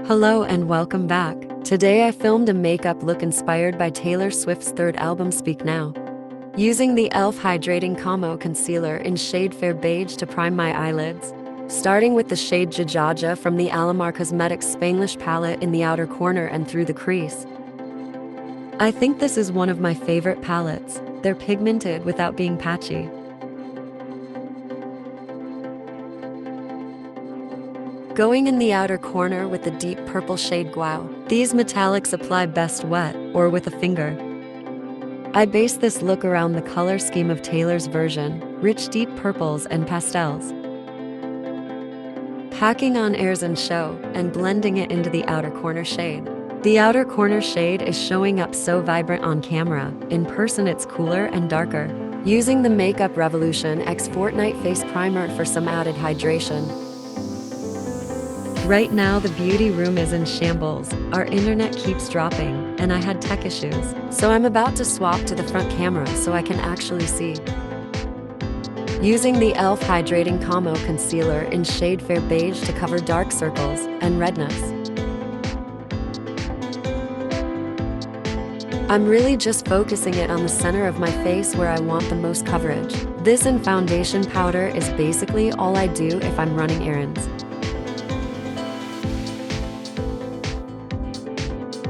Hello and welcome back. Today I filmed a makeup look inspired by Taylor Swift's third album Speak Now. Using the e.l.f. Hydrating Camo Concealer in shade Fair Beige to prime my eyelids. Starting with the shade Jajaja from the Alamar Cosmetics Spanglish palette in the outer corner and through the crease. I think this is one of my favorite palettes. They're pigmented without being patchy. Going in the outer corner with the deep purple shade Guau. These metallics apply best wet, or with a finger. I base this look around the color scheme of Taylor's version, rich deep purples and pastels. Packing on airs and show, and blending it into the outer corner shade. The outer corner shade is showing up so vibrant on camera, in person it's cooler and darker. Using the Makeup Revolution X Fortnite Face Primer for some added hydration. Right now the beauty room is in shambles, our internet keeps dropping, and I had tech issues. So I'm about to swap to the front camera so I can actually see. Using the e.l.f. Hydrating Camo Concealer in shade Fair Beige to cover dark circles and redness. I'm really just focusing it on the center of my face where I want the most coverage. This and foundation powder is basically all I do if I'm running errands.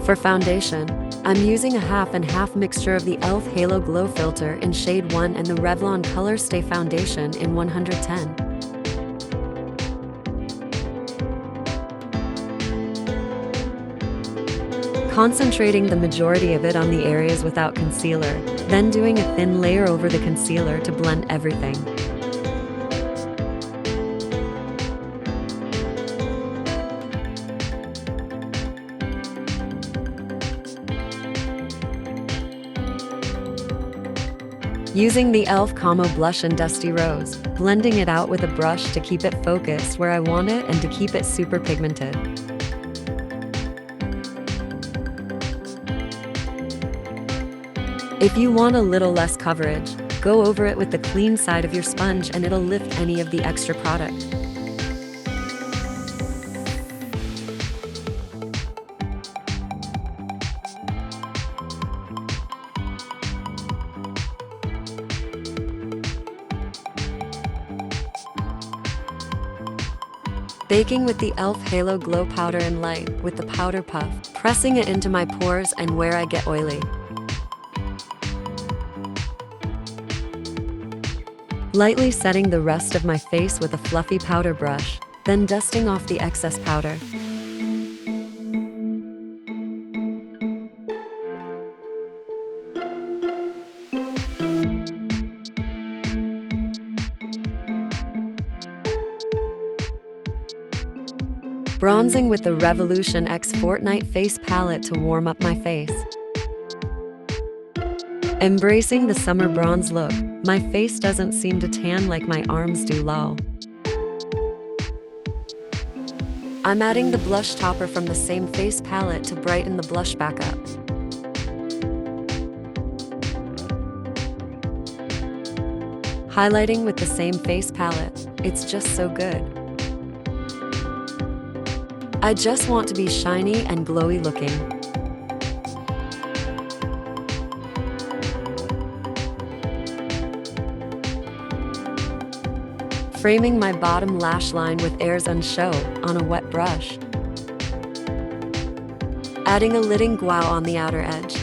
For foundation, I'm using a half and half mixture of the e.l.f. Halo Glow Filter in shade 1 and the Revlon Colorstay Foundation in 110. Concentrating the majority of it on the areas without concealer, then doing a thin layer over the concealer to blend everything. Using the e.l.f. Camo Blush in Dusty Rose, blending it out with a brush to keep it focused where I want it and to keep it super pigmented. If you want a little less coverage, go over it with the clean side of your sponge and it'll lift any of the extra product. Baking with the e.l.f. Halo Glow Powder in Light with the powder puff, pressing it into my pores and where I get oily. Lightly setting the rest of my face with a fluffy powder brush, then dusting off the excess powder. Bronzing with the Revolution X Fortnite Face Palette to warm up my face. Embracing the summer bronze look, my face doesn't seem to tan like my arms do, lol. I'm adding the blush topper from the same face palette to brighten the blush back up. Highlighting with the same face palette, it's just so good. I just want to be shiny and glowy looking. Framing my bottom lash line with airs and show on a wet brush. Adding a lidding Guau on the outer edge.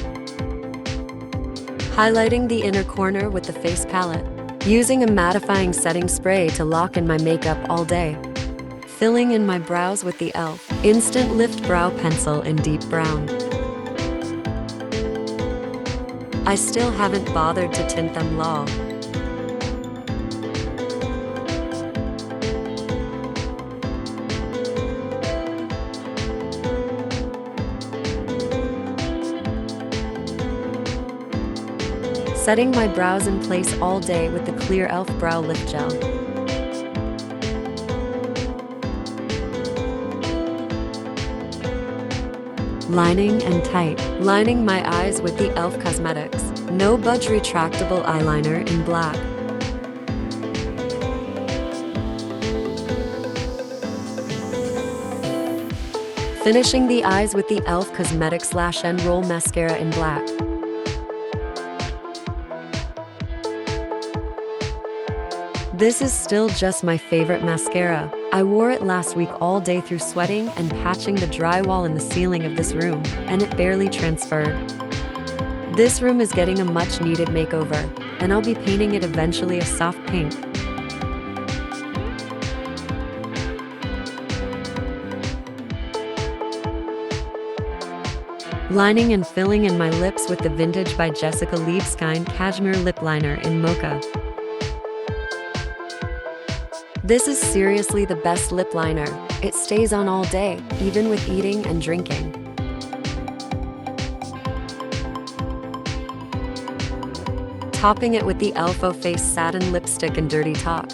Highlighting the inner corner with the face palette. Using a mattifying setting spray to lock in my makeup all day. Filling in my brows with the e.l.f. Instant Lift Brow Pencil in deep brown. I still haven't bothered to tint them, lol. Setting my brows in place all day with the clear e.l.f. Brow Lift Gel. Lining and tight. Lining my eyes with the e.l.f. Cosmetics No Budge Retractable Eyeliner in black. Finishing the eyes with the e.l.f. Cosmetics Lash and Roll Mascara in black. This is still just my favorite mascara. I wore it last week all day through sweating and patching the drywall in the ceiling of this room, and it barely transferred. This room is getting a much needed makeover, and I'll be painting it eventually a soft pink. Lining and filling in my lips with the Vintage by Jessica Liebeskind Cashmere Lip Liner in Mocha. This is seriously the best lip liner. It stays on all day, even with eating and drinking. Topping it with the e.l.f. Face Satin Lipstick in Dirty Talk.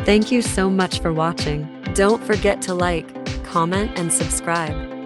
Thank you so much for watching. Don't forget to like, comment, and subscribe.